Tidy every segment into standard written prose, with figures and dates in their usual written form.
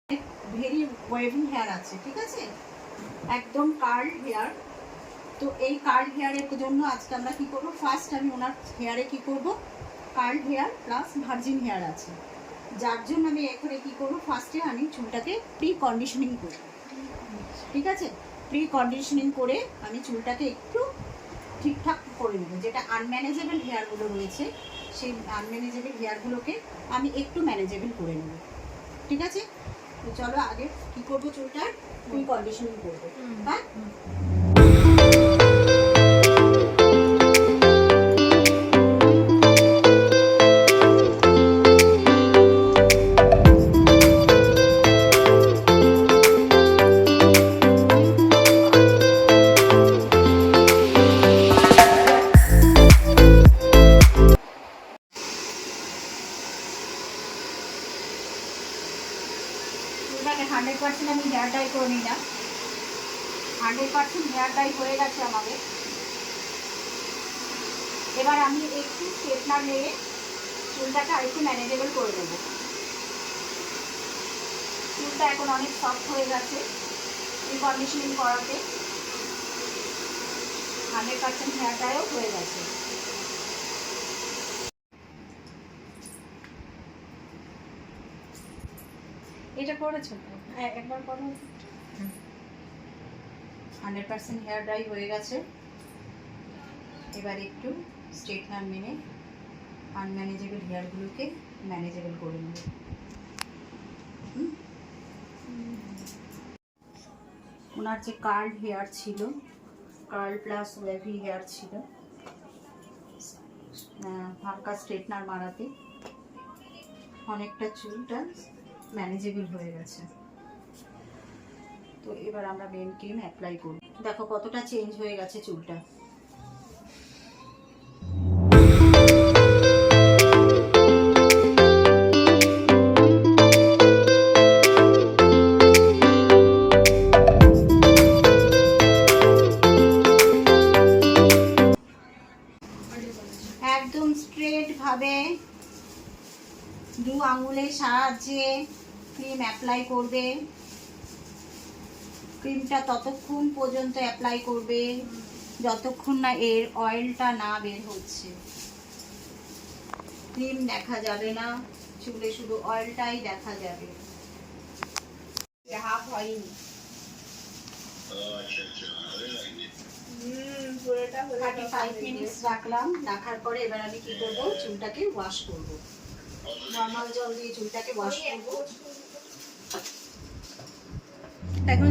Very waving hair আছে, ঠিক আছে, একদম কার্ল হেয়ার। তো এই কার্ল হেয়ারের জন্য আজকে আমরা কি করব, ফার্স্ট আমি ওনার হেয়ারে কি করব, curl hair plus virgin hair আছে, যার জন্য আমি এখানে কি করব, ফার্স্টে আমি চুলটাকে প্রি কন্ডিশনিং করব, ঠিক আছে। প্রি কন্ডিশনিং করে আমি চুলটাকে একটু ঠিকঠাক করে নেব, যেটা আনম্যানেজেবল হেয়ারগুলো রয়েছে সেই আনম্যানেজেবল হেয়ারগুলোকে আমি একটু ম্যানেজেবল করে নেব, ঠিক আছে। তো চলো আগে কি করব, চুলটার প্রি কন্ডিশনিং করব। হ্যাঁ, চুলটাকে 100% আমি হেয়ার ডাই করে নিলাম। 100% হেয়ার ডাই হয়ে গেছে আমাদের। এবার আমি একটু স্ট্রেটনার নিয়ে চুলটাকে আরেকটু ম্যানেজেবল করে দেবো। চুলটা এখন অনেক সফট হয়ে গেছে কন্ডিশনিং করাতে, 100% হেয়ার ডাইও হয়ে গেছে। এটা করেছো তো? হ্যাঁ, একবার করো। 100% হেয়ার ডাই হয়ে গেছে। এবার একটু স্ট্রেটনার মেনে আনম্যানেজেবল হেয়ারগুলোকে ম্যানেজেবল করে নেব। ওনার যে কার্ল হেয়ার ছিল, কার্ল প্লাস ওয়েভি হেয়ার ছিল, হালকা স্ট্রেটনার মারাতে অনেকটা চুলটা ম্যানেজেবল হয়ে গেছে। তো এবার আমরা মেন ক্রিম অ্যাপ্লাই করব। দেখো কতটা চেঞ্জ হয়ে গেছে চুলটা। একদম স্ট্রেট ভাবে দু আঙুলের সাহায্যে ক্রিম অ্যাপ্লাই করবে। ক্রিমটা ততক্ষণ পর্যন্ত অ্যাপ্লাই করবে যতক্ষণ না এর অয়েলটা না বের হচ্ছে। ক্রিম দেখা যাবে না, চুলে শুধু অয়েলটাই দেখা যাবে। হাফ হয়নি, 35 মিনিটস রাখলাম। রাখার পরে এবার আমি কি করবো, চুলটাকে ওয়াশ করবো। নর্মাল জল দিয়ে চুলটাকে ওয়াশ করবো। এখন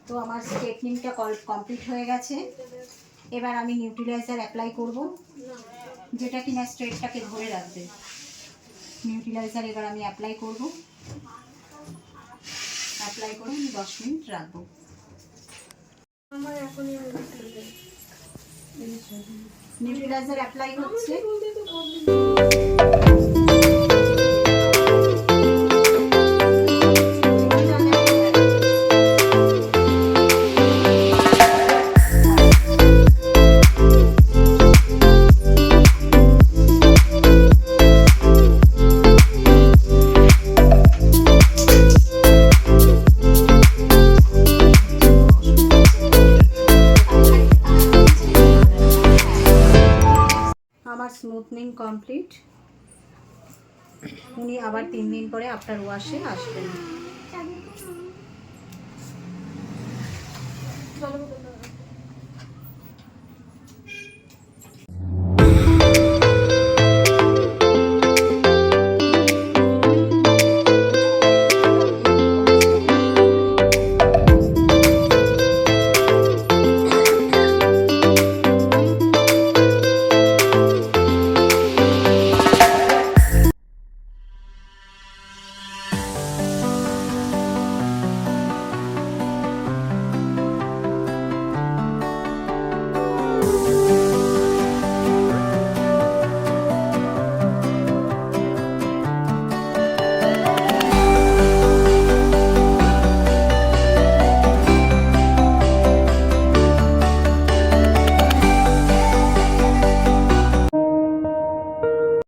তো আমার স্ট্রেটনিংটা কমপ্লিট হয়ে গেছে। এবার আমি নিউট্রিলাইজার অ্যাপ্লাই করব, যেটা কিনা স্ট্রেটটাকে ধরে রাখবে। নিউট্রিলাইজার এবার আমি অ্যাপ্লাই করব। অ্যাপ্লাই করে আমি 10 মিনিট রাখবো। নিউট্রিলাইজার অ্যাপ্লাই হচ্ছে। আমার স্মুথনিং কমপ্লিট। উনি আবার 3 দিন পরে আফটার ওয়াশে আসবেন।